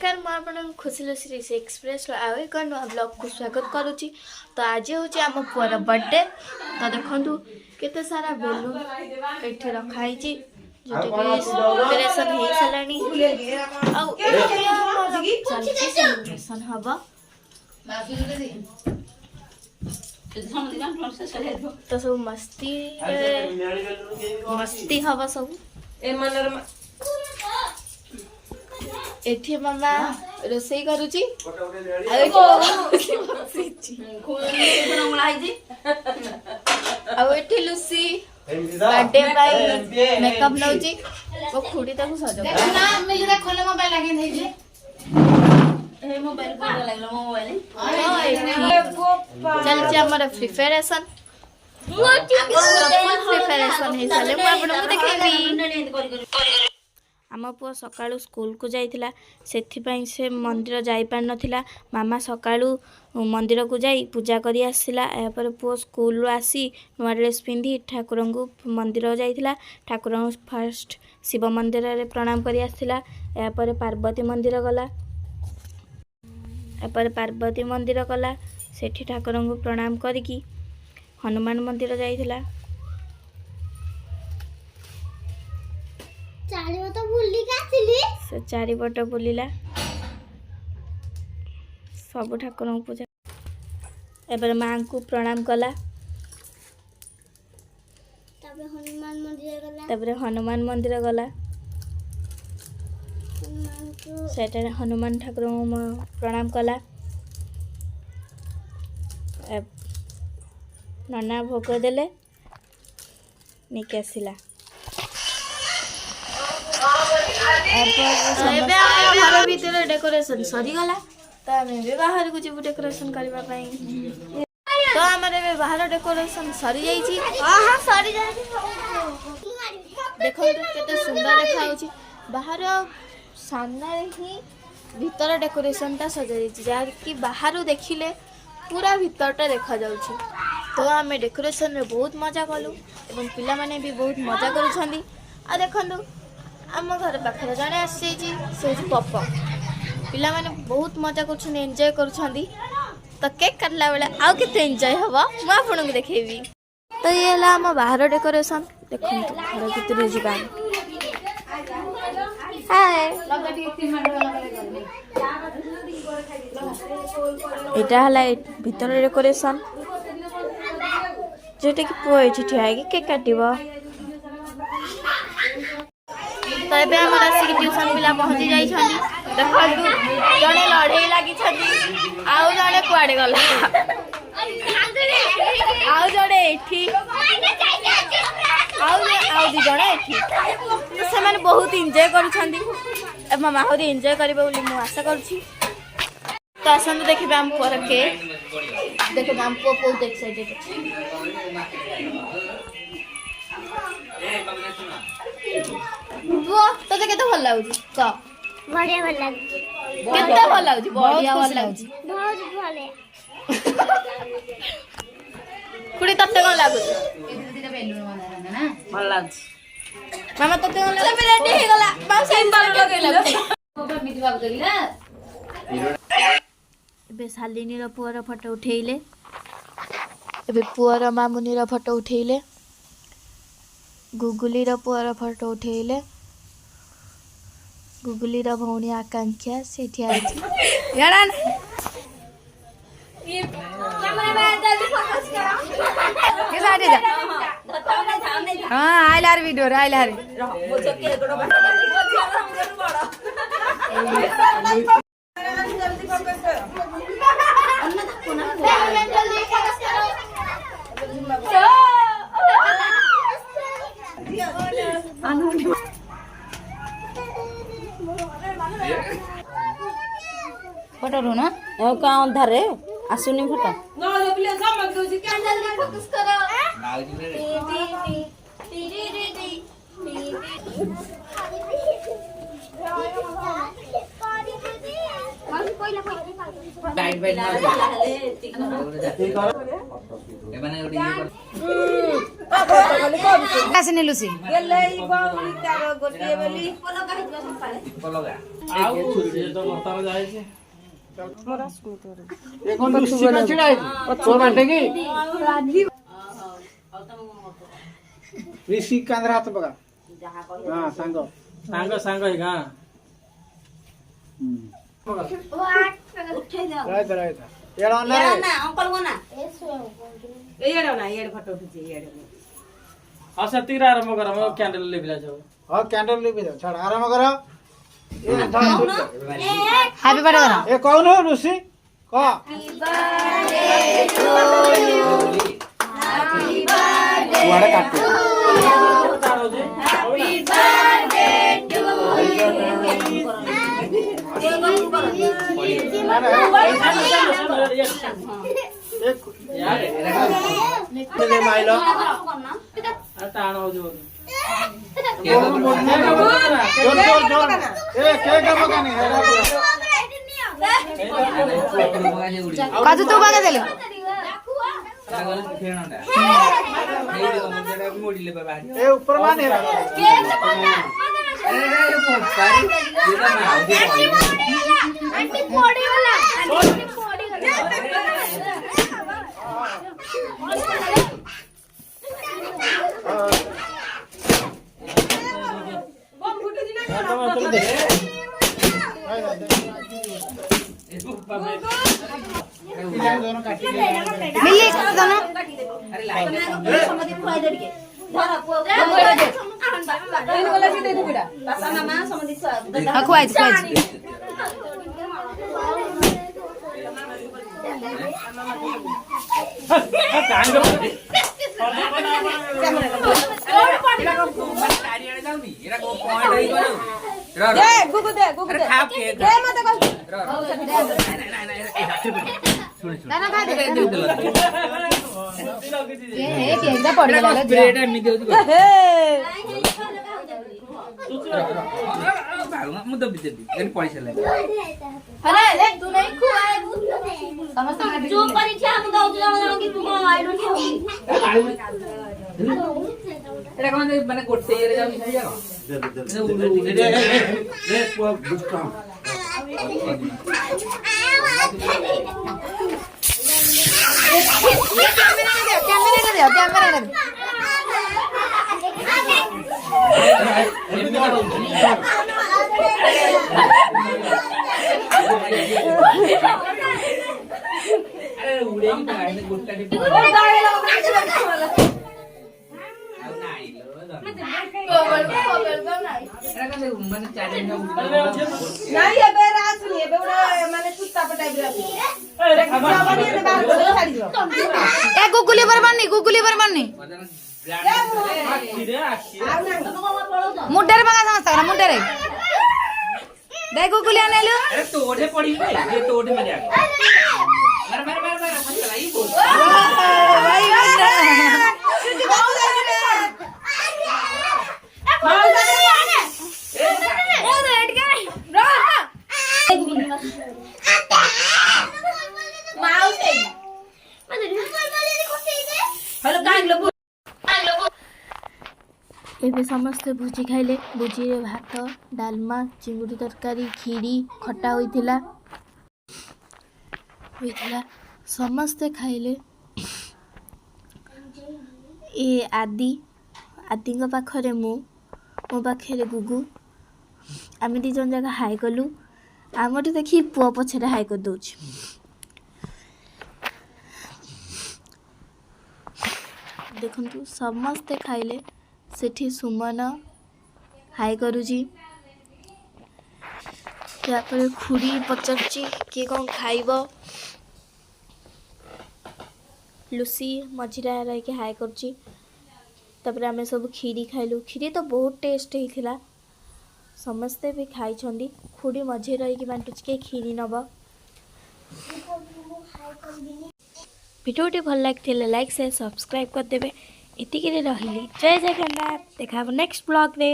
नमस्कार मुझे खुशी लुसी रिशी एक्सप्रेस एक नुआ ब्लॉग को स्वागत करुच्ची। तो आज हूँ आम पुअर बर्थडे। तो देखु केते सारा बेलून ये रखाई प्रिपरेशन हो सारा सेलिब्रेशन हम तो सब मस्ती मस्ती हम सब एठी मामा रोसई करूची एठी लुसी बर्थडे पाई मेकअप नउची वो खुडी ताको सजो ना मैं जरा खोले मोबाइल लागे नै जे ए मोबाइल को लागलो मोबाइल चल जे हमर प्रिपरेशन प्रिपरेशन हे साले मैं आपन को देखेबी आम पुआ सकाळू स्कूल को जाइथिला सेथिपाई से मंदिर जाई पार नथिला। मामा सकाळू मंदिर को जाई पूजा करी आसिला। या पर पुआ स्कूल आसी नुआ ड्रेस पिंधि ठाकुर को मंदिर जाइथिला। ठाकुर फर्स्ट शिव मंदिर रे प्रणाम करी आसिला। या पर पार्वती मंदिर गला। या पर पार्वती मंदिर गला सेठी ठाकुर को प्रणाम करिकी हनुमान मंदिर जाइथिला। से चारिपट बुलिला सब ठाकुर पूजा एबार माँ को प्रणाम कला। हनुमान मंदिर गला सेटा हनुमान ठाकुर प्रणाम कला। नना भोग देले निके आसिला। घर भीतर डेकोरेशन सरी गला तो आम बाहर को जीव डेकोरेशन करबा पई। तो हमारे बाहर डेकोरेशन सरी जाइछि। हां सरी जाइछि। देखो केते सुंदर देखा होछि बाहर सामने ही भीतर डेकोरेशन ता सजा जाइछि जार कि बाहर देखिले पूरा भीतरटा देखा जाउछि। तो आम डेकोरेशन रे बहुत मजा कलु एवं पिला माने भी बहुत मजा करूछंदी। आ देखंदु आम घर पाखे जड़े आसी पप पिला माने बहुत मजा कर एंजॉय कर। तो केक काटला बेले आउ केते एंजॉय हम मु आपन को देखेबी। तो ये है आम बाहर डेकोरेशन देखो घर भीतर जीवा। एटा हला भीतर डेकोरेशन जेटा कि पुआ एठी ठिया केक काटिबो। तो ये आसिक ट्यूशन पिला पहुँची जाइए देखो जड़े लड़े लगी आउ जड़े कुआड़े गला आउ जड़े एठी आउ दी जड़े एठी से माने बहुत एंजॉय करूछंदी मामा हो एंजॉय करबे बोली मु आशा करूछी। तो आसंतु देखिबे हम पर केक देखो हम बहुत एक्साइटेड वो तो केते भल लागुची क बढ़िया भल लागुची केते भल लागुची बढ़िया भल लागुची बहुत भले कुड़ी तते कोन लागुची धीरे बेलून बना ना भल लागुची मामा तते कोन लागुची रेडी हे गला मां सेम बाल लगे लागुची ऊपर मिठी बाब करी ना एबे सालिनी रो पुअर फोटो उठेइले एबे पुअर मामुनी रो फोटो उठेइले गुगुली रो पुअर फोटो उठेइले गुगुली रो भौणी आकांक्षा से ठिया अछि यारा ये कैमरा में जल्दी फोकस करो के साइड जा हां आइलार वीडियो रे आइलार बोल के एगडो बड़ा जल्दी फोकस करो अन्ना धक्को ना जल्दी फोकस करो फोटो रो ना का अंधार रे आसुनी फोटो न प्लीज समझ दो जी जल्दी फोकस करो बाइट बाइट ना ए माने ओडी आसने लुसी ऋषि कांद्रा हाथ बघा हां सांग सांग सांग आहे का राइट राइट येडा ना अंकल को ना येडा ना येड फोटो खींचे येड अच्छा तीर आरंभ करा म कैंडल ले बिला जाओ हां कैंडल ले बिला छाड़ आरंभ करो हैप्पी बर्थडे करो ए कौन हो ऋषि को happy birthday to you happy birthday वाडा काट हैप्पी बर्थडे टू यू माइलो टाण हो जो काजू तू बघा दिले ए ऊपर माने मिली दोनों खुआई মানে করতে এর যাও মিশাই যাও कैमरा अरे उड़े की टाइम गुट्टा की गुगुली पर मारनी मुड्डे बघा समजता का मुड्डे दे गुगुली आनेलु अरे तोड़े पड़ी है ये तोड़े में जाके मार मार मार मार मत चलाई बोल भाई एबे समस्ते भोजी खाइले भोजी रे भात डालमा चिंगुड़ी तरकारी खीरी खट्टा होइथिला समस्ते खाइले ए आदि आदिଙ୍କ पाखरे मो पाखरे गुगु आमे दी जन जगह हाई कलु आमटी देखि पुआ पछरे हाई कर दउछि देखंतु समस्ते खाइले सेठी सुमन हाई करूची तापर खुड़ी पचारची किए कौन खाइब लुसी मझिरा रही के हाई करूची तापर आमे सब खीरी खाइलु खीरी तो बहुत टेस्ट होइथिला समस्ते भी खाई छंदी खुड़ी मझे रही के बांटुची के खीरी नब भिडियोटी भल लगे लाइक शेयर सब्सक्राइब कर देबे एतिके रहिली जय जगन्नाथ देखा नेक्स्ट ब्लॉग रे।